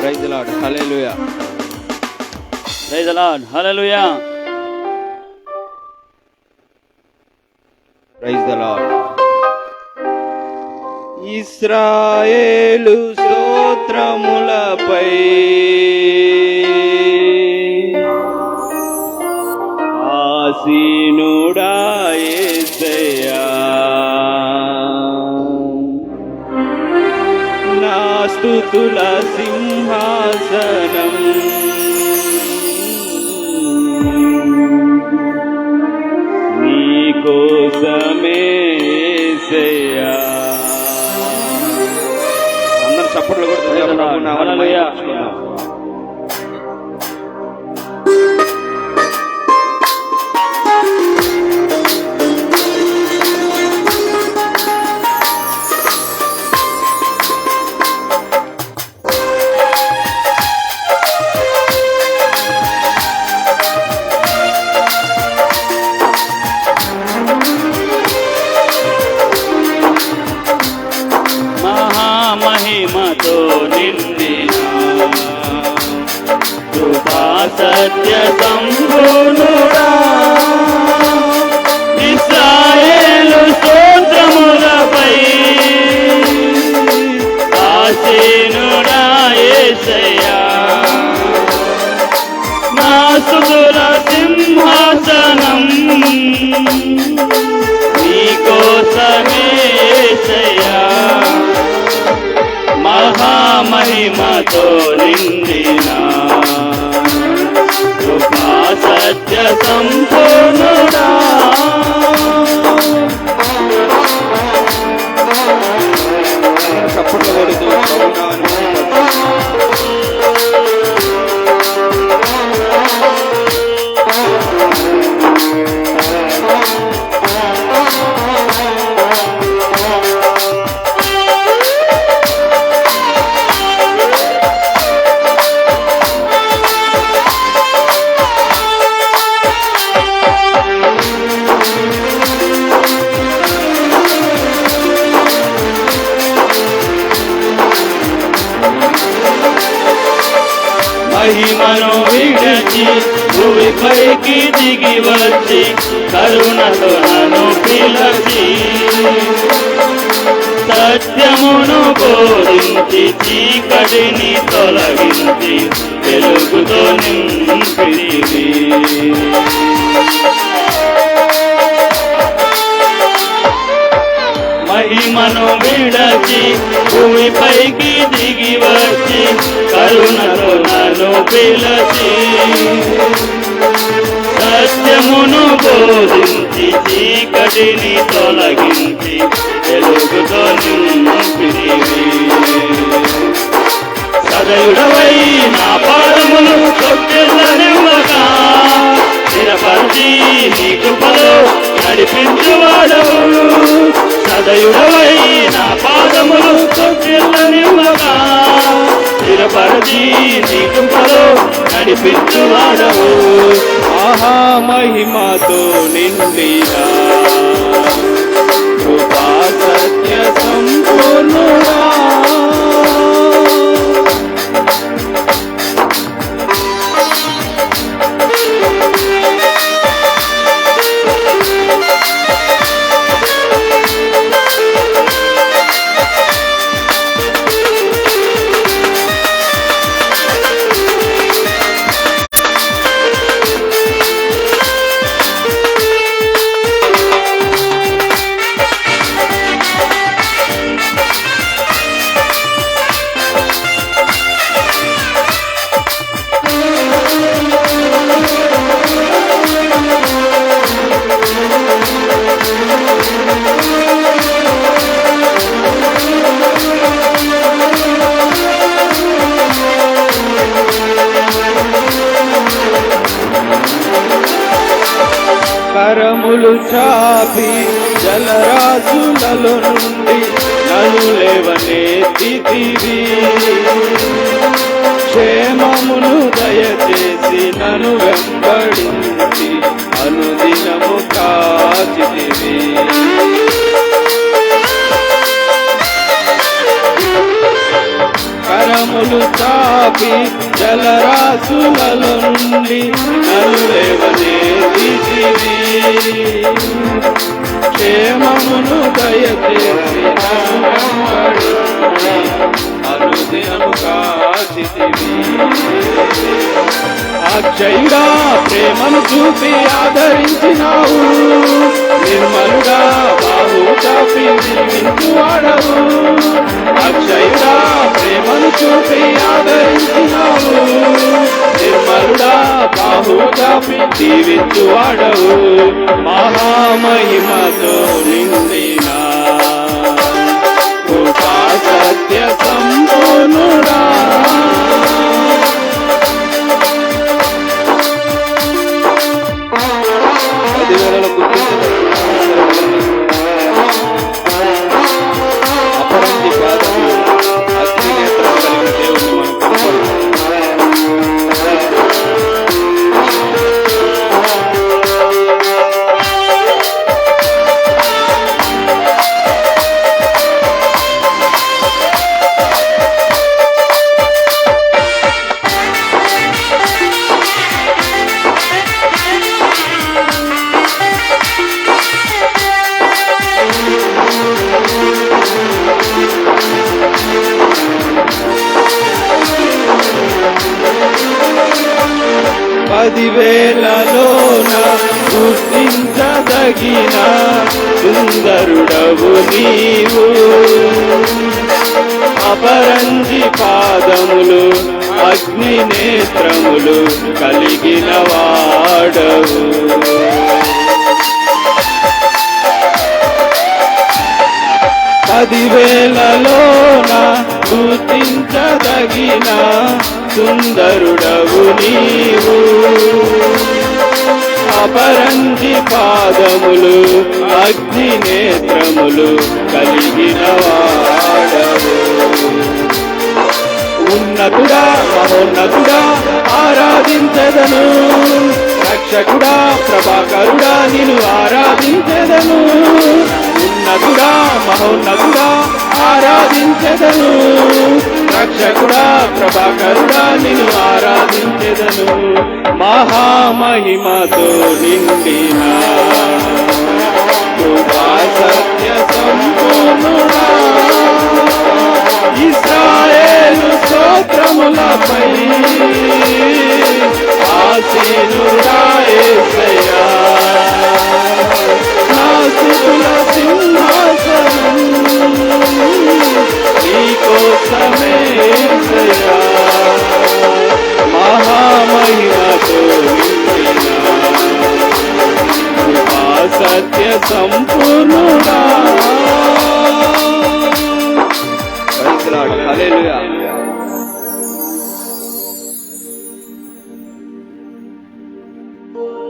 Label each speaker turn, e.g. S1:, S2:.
S1: Praise the lord. Hallelujah.
S2: Praise the lord. Hallelujah.
S1: Praise the lord. ఇశ్రాయేలు స్తోత్రములపై ఆసీనుడా యేసయ్యా, నా స్తుతుల సింహాసనం నీకోసమే యేసయ్యా. అందరూ చప్పట్లు కొడుతూ
S2: హల్లెలూయా. మహిమతో నిండిన కృపా సత్య సంపూర్ణుడా, ఇశ్రాయేలు స్తోత్రములపై ఆసీనుడా యేసయ్యా, నా స్తుతుల సింహాసనం నీకోసమే యేసయ్యా, మహామహిమతో నిండిన కృపా సత్య సంపూర్ణుడా,
S1: చప్పట్లు కొడుతూ
S2: మహిమను విడచి భూమిపైకి దిగి వచ్చి కరుణతో నన్ను పిలచి సత్యమును బోధించి చీకటిని తొలగించి వెలుగుతో నింపితివి. మహిమను విడచి భూమిపైకి దిగి వచ్చి కరుణతో నన్ను పిలచి సత్యమును బోధించి చీకటిని తొలగించి వెలుగుతో నింపితివి. సదయుడవై నా పాదములు తొక్కిల్లనివ్వగా స్థిరపరిచి నీ కృపలో నడిపించువాడవు. సదయుడవై నా పాదములు తొక్కిల్లనివ్వగా స్థిరపరిచి నీ కృపలో నడిపించువాడవు.
S1: ఆహా మహిమతో నిండిన కృపా సత్య సంపూర్ణుడా, కరములు చాపి జలరాశులలో నుండి నన్ను లేవనెత్తితివి. క్షేమమును దయచేసి నన్ను వెంబడించి అనుదినము కాచితివి. కరము కరములు చాపి జలరాశులలో నుండి నన్ను లేవనెత్తితివి. క్షేమమును దయచేసి నన్ను వెంబడించి అనుదినము కాచితివి. అక్షయుడా ప్రేమను చూపి ఆదరించినావు, నిర్మలుడా బాహు చాపి నిర్మించువాడవు. అక్షయుడా ప్రేమను చూపి ఆదరించినావు, నిర్మలుడా బాహు చాపి దీవించువాడవు. మహామహిమతో నిండిన కృపా సత్య సంపూర్ణుడా, అపరంజి పాదములు అగ్నినేత్రం కలిగిన దేవుని మనం కనపడతాం. పదివేలలోన గుర్తించదగిన సుందరుడవు నీవు. అపరంజి పాదములు అగ్ని నేత్రములు కలిగిన వాడవు. పదివేలలోన గుర్తించదగిన సుందరుడవు నీవు. అపరంజి పాదములు అగ్ని నేత్రములు కలిగిన వాడవు. ఉన్నతుడా మహోన్నతుడా ఆరాధించెదను, రక్షకుడా ప్రభాకరుడా నిన్ను ఆరాధించెదను. ఉన్నతుడా మహోన్నతుడా ఆరాధించెదను, రక్షకుడా ప్రభాకరుడా నిన్ను ఆరాధించెదను. మహామహిమతో నిండిన కృపా సత్య సంపూర్ణుడా, ఇశ్రాయేలు స్తోత్రములపై ఆసీనుడా యేసయ్యా. నా స్తుతుల సింహాసనం నీకోసమే యేసయ్యా. మహామహిమతో నిండిన కృపా సత్య సంపూర్ణుడా. హల్లెలూయా.